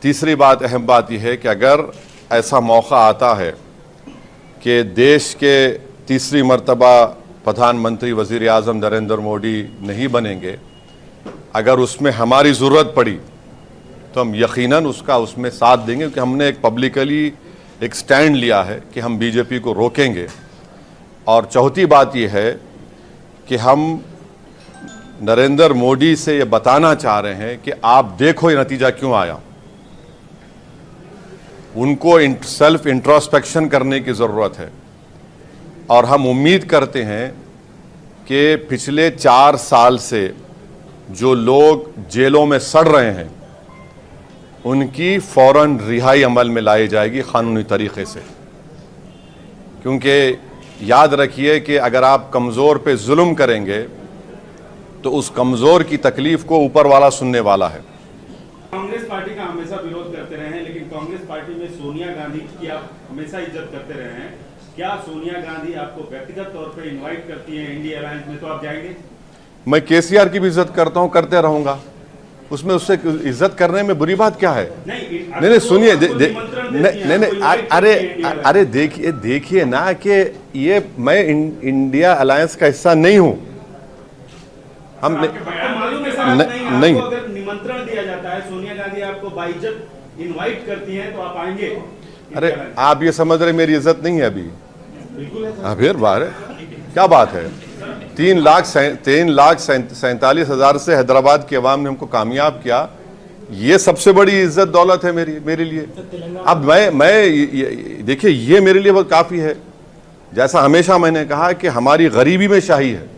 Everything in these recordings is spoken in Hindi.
तीसरी बात, अहम बात यह है कि अगर ऐसा मौका आता है कि देश के तीसरी मर्तबा प्रधानमंत्री वज़ीर आज़म नरेंद्र मोदी नहीं बनेंगे, अगर उसमें हमारी ज़रूरत पड़ी तो हम यकीनन उसमें साथ देंगे, क्योंकि हमने एक पब्लिकली एक स्टैंड लिया है कि हम बीजेपी को रोकेंगे। और चौथी बात यह है कि हम नरेंद्र मोदी से ये बताना चाह रहे हैं कि आप देखो ये नतीजा क्यों आया। उनको सेल्फ इंट्रोस्पेक्शन करने की ज़रूरत है और हम उम्मीद करते हैं कि पिछले 4 साल से जो लोग जेलों में सड़ रहे हैं उनकी फ़ौरन रिहाई अमल में लाई जाएगी क़ानूनी तरीक़े से। क्योंकि याद रखिए कि अगर आप कमज़ोर पे जुल्म करेंगे तो उस कमज़ोर की तकलीफ़ को ऊपर वाला सुनने वाला है। कांग्रेस पार्टी का हमेशा विरोध करते रहे हैं, लेकिन कांग्रेस पार्टी में सोनिया गांधी की आप हमेशा इज्जत करते रहे हैं। क्या सोनिया गांधी आपको व्यक्तिगत तौर पे इनवाइट करती हैं इंडिया अलायंस में, तो आप जाएंगे? मैं केसीआर की भी इज्जत करता हूं, करते रहूंगा। उसमें उससे इज्जत करने में बुरी बात क्या है? नहीं, सुनिए, अरे देखिए ना कि ये मैं इंडिया अलायंस का हिस्सा नहीं हूं। हम नहीं, निमंत्रण दिया जाता है, सोनिया गांधी आपको बाइज्जत इनवाइट करती हैं, तो आप आएंगे? अरे आप ये समझ रहे मेरी इज्जत नहीं है अभी? बिल्कुल। फिर बाहर क्या बात है? 3,47,000 से हैदराबाद की आवाम ने हमको कामयाब किया, ये सबसे बड़ी इज्जत दौलत है मेरे लिए। अब मैं देखिए, ये मेरे लिए बहुत काफ़ी है। जैसा हमेशा मैंने कहा कि हमारी गरीबी में शाही है,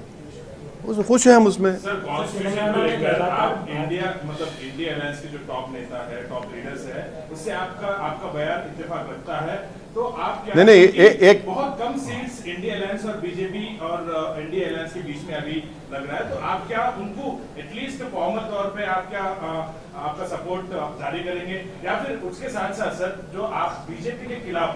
उस खुश हैं हम उसमें। आप इंडिया अलायंस के जो टॉप नेता है, टॉप लीडर्स है, उससे आपका बयान इत्तेफाक रखता है, तो आप क्या? नहीं, एक बहुत कम सीट्स इंडिया अलायंस और बीजेपी और इंडिया अलायंस के बीच में अभी लग रहा है, तो आप क्या उनको एटलीस्ट फॉर्मल तौर पे आप क्या आपका सपोर्ट जारी करेंगे, या फिर उसके साथ साथ सर जो आप बीजेपी के खिलाफ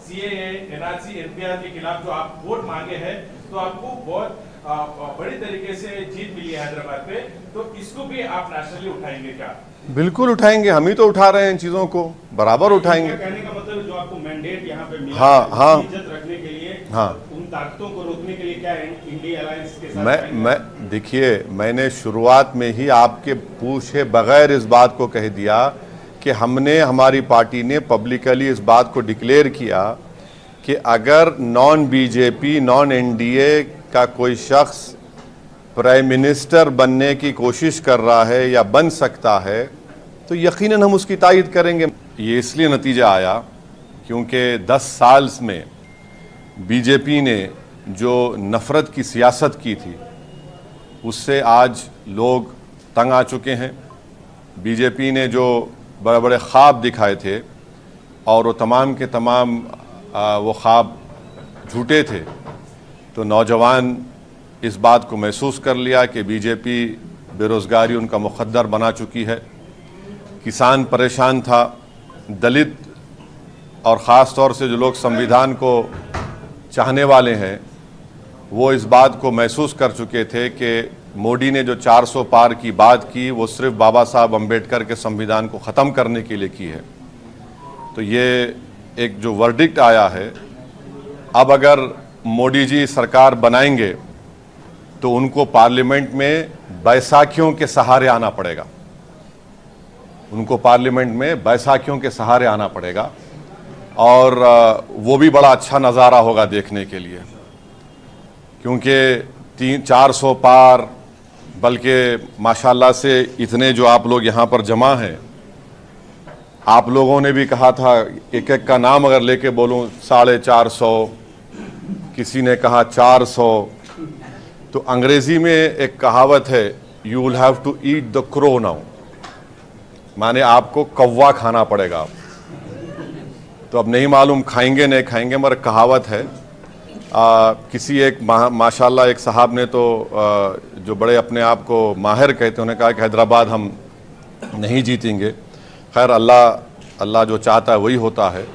सीएए, एनआरसी, एनपीआर के खिलाफ जो आप वोट मांगे हैं, तो आपको बहुत बड़ी तरीके से जीत मिली है हैदराबाद पे, तो इसको भी आप नेशनली उठाएंगे क्या? बिल्कुल उठाएंगे, हम ही तो उठा रहे हैं इन चीजों को, बराबर उठाएंगे। कहने का मतलब जो आपको मैंडेट यहाँ पे मिला हाँ, इज्जत रखने के लिए, हाँ, उन ताकतों को रोकने के लिए क्या इंडिया अलायंस के साथ? मैं देखिए, मैंने शुरुआत में ही आपके पूछे बगैर इस बात को कह दिया कि हमने, हमारी पार्टी ने पब्लिकली इस बात को डिक्लेयर किया कि अगर नॉन बीजेपी, नॉन एनडीए का कोई शख्स प्राइम मिनिस्टर बनने की कोशिश कर रहा है या बन सकता है तो यकीनन हम उसकी तायद करेंगे। ये इसलिए नतीजा आया क्योंकि 10 साल में बीजेपी ने जो नफ़रत की सियासत की थी उससे आज लोग तंग आ चुके हैं। बीजेपी ने जो बड़े बड़े ख्वाब दिखाए थे और वो तमाम के तमाम वो ख्वाब झूठे थे, तो नौजवान इस बात को महसूस कर लिया कि बीजेपी बेरोज़गारी उनका मुक़द्दर बना चुकी है। किसान परेशान था, दलित और ख़ास तौर से जो लोग संविधान को चाहने वाले हैं वो इस बात को महसूस कर चुके थे कि मोदी ने जो 400 पार की बात की वो सिर्फ बाबा साहब अम्बेडकर के संविधान को ख़त्म करने के लिए की है। तो ये एक जो वर्डिक्ट आया है, अब अगर मोदी जी सरकार बनाएंगे तो उनको पार्लियामेंट में बैसाखियों के सहारे आना पड़ेगा, उनको पार्लियामेंट में बैसाखियों के सहारे आना पड़ेगा और वो भी बड़ा अच्छा नज़ारा होगा देखने के लिए, क्योंकि 300-400 पार, बल्कि माशाल्लाह से इतने जो आप लोग यहाँ पर जमा हैं, आप लोगों ने भी कहा था एक एक का नाम अगर लेके बोलूँ 450, किसी ने कहा 400। तो अंग्रेज़ी में एक कहावत है, you will have to eat the crow now, माने आपको कौवा खाना पड़ेगा। तो अब नहीं मालूम खाएंगे नहीं खाएंगे, मगर कहावत है। किसी एक माशाल्लाह एक साहब ने तो जो बड़े अपने आप को माहिर कहते हैं, उन्होंने कहा कि हैदराबाद हम नहीं जीतेंगे। खैर अल्लाह जो चाहता है वही होता है।